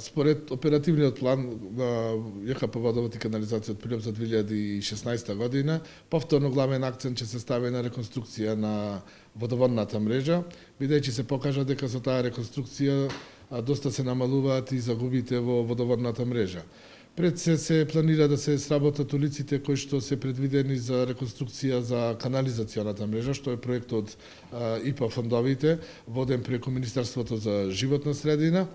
Според оперативниот план на ЈКП Водовод и канализација од Прилеп за 2016 година, повторно главен акцент ќе се стави на реконструкција на водоводната мрежа, бидејќи се покажа дека со таа реконструкција доста се намалуваат и загубите во водоводната мрежа. Пред се планира да се сработат улиците кои што се предвидени за реконструкција за канализационата мрежа, што е проект од ИПА фондовите, воден преку Министерството за животна средина.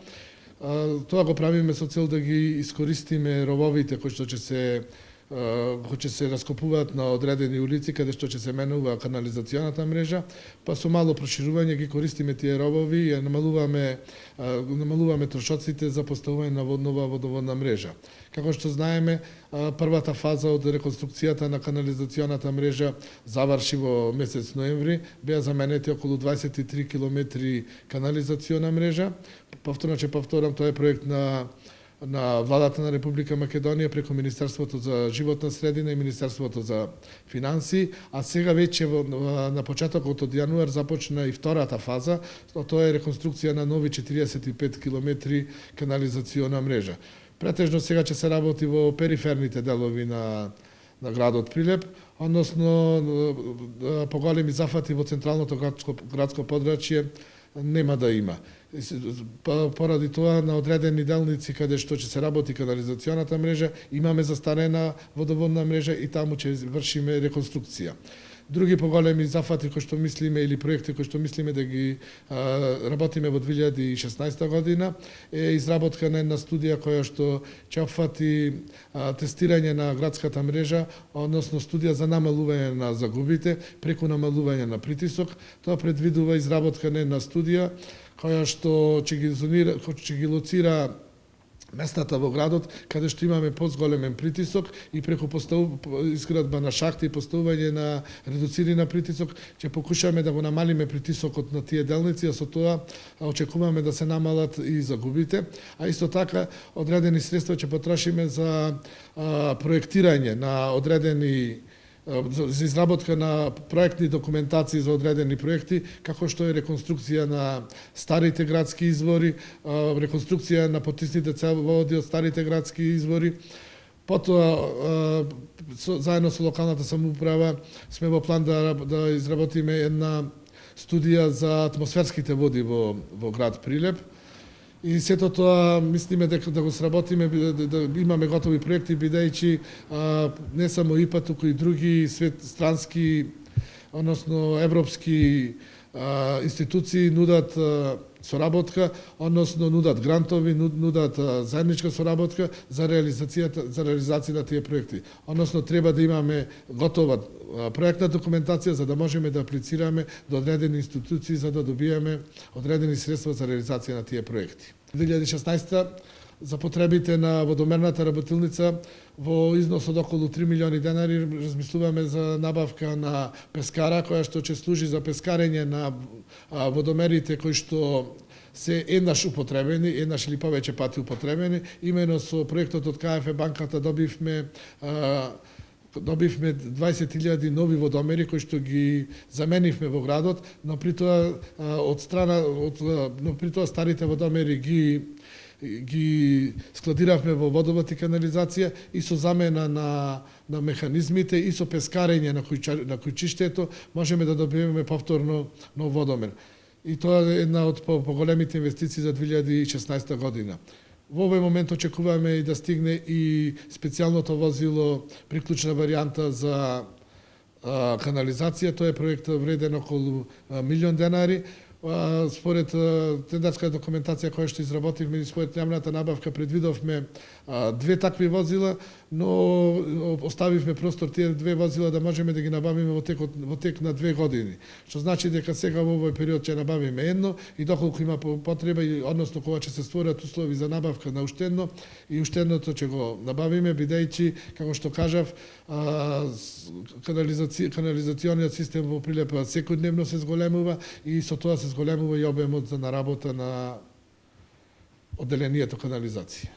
Тоа го правиме со цел да ги искористиме рововите кои што ќе се раскопуваат на одредени улици каде што ќе се менува канализационата мрежа, па со мало проширување ги користиме тие ровови и намалуваме трошоците за поставување на нова водоводна мрежа. Како што знаеме, првата фаза од реконструкцијата на канализационата мрежа заврши во месец ноември, беа заменети околу 23 километри канализациона мрежа. Повторно ќе повторам, тоа е проект на Владата на Република Македонија преку Министерството за животна средина и Министерството за финансии, а сега веќе на почетокот од јануар започна и втората фаза, тоа е реконструкција на нови 45 километри канализациона мрежа. Претежно сега ќе се работи во периферните делови на градот Прилеп, односно поголеми зафати во централното градско подрачје нема да има. Поради тоа на одредени делници каде што ќе се работи канализационата мрежа, имаме застарена водоводна мрежа и таму ќе вршиме реконструкција. Други поголеми зафати кои што мислиме или проекти кои што мислиме да ги работиме во 2016 година е изработка на една студија која што ќе опфати тестирање на градската мрежа, односно студија за намалување на загубите преку намалување на притисок. Тоа предвидува изработка на една студија која што ќе ги лоцира местата во градот каде што имаме позголемен притисок и преку изградба на шахти и поставување на редуцирани на притисок ќе покушаме да го намалиме притисокот на тие делници, а со тоа очекуваме да се намалат и загубите, а исто така одредени средства ќе потрошиме за проектирање на одредени за изработка на проектни документации за одредени проекти, како што е реконструкција на старите градски извори, реконструкција на потисните цевоводи од старите градски извори. Потоа, заедно со локалната самоуправа, сме во план да изработиме една студија за атмосферските води во град Прилеп. И сето тоа мислиме дека да го сработиме, да имаме готови проекти, бидејќи не само ИПА, туку и други странски, односно европски институции нудат соработка, односно нудат грантови, нудат заедничка соработка за реализација на тие проекти. Односно треба да имаме готова проектна документација за да можеме да аплицираме до одредени институции за да добиеме одредени средства за реализација на тие проекти. 2016 за потребите на водомерната работилница во износ од околу 3 милиони денари размислуваме за набавка на пескара која што ќе служи за пескарење на водомерите кои што се еднаш употребени, еднаш или повеќе пати употребени. Имено со проектот од КФ банката добивме 20.000 нови водомери кои што ги заменивме во градот, но при тоа старите водомери ги складиравме во водовод и канализација и со замена на механизмите и со пескарење на куќиштето можеме да добиеме повторно нов водомер. И тоа е една од поголемите инвестиции за 2016 година. Во овој момент очекуваме и да стигне и специјалното возило приклучна варијанта за канализација. Тоа е проект вреден околу 1 милион денари. Според тендерска документација која што изработивме и според јавната набавка предвидовме 2 такви возила, но оставивме простор тие 2 возила да можеме да ги набавиме во тек на 2 години. Што значи дека сега во овој период ќе набавиме едно и доколку има потреба, односно кога ќе се створат услови за набавка на уштедно, и уштедното ќе го набавиме, бидејќи, како што кажав, канализациониот систем во Прилеп секојдневно се зголемува и со тоа се зголемува и обемот за работа на одделението канализација.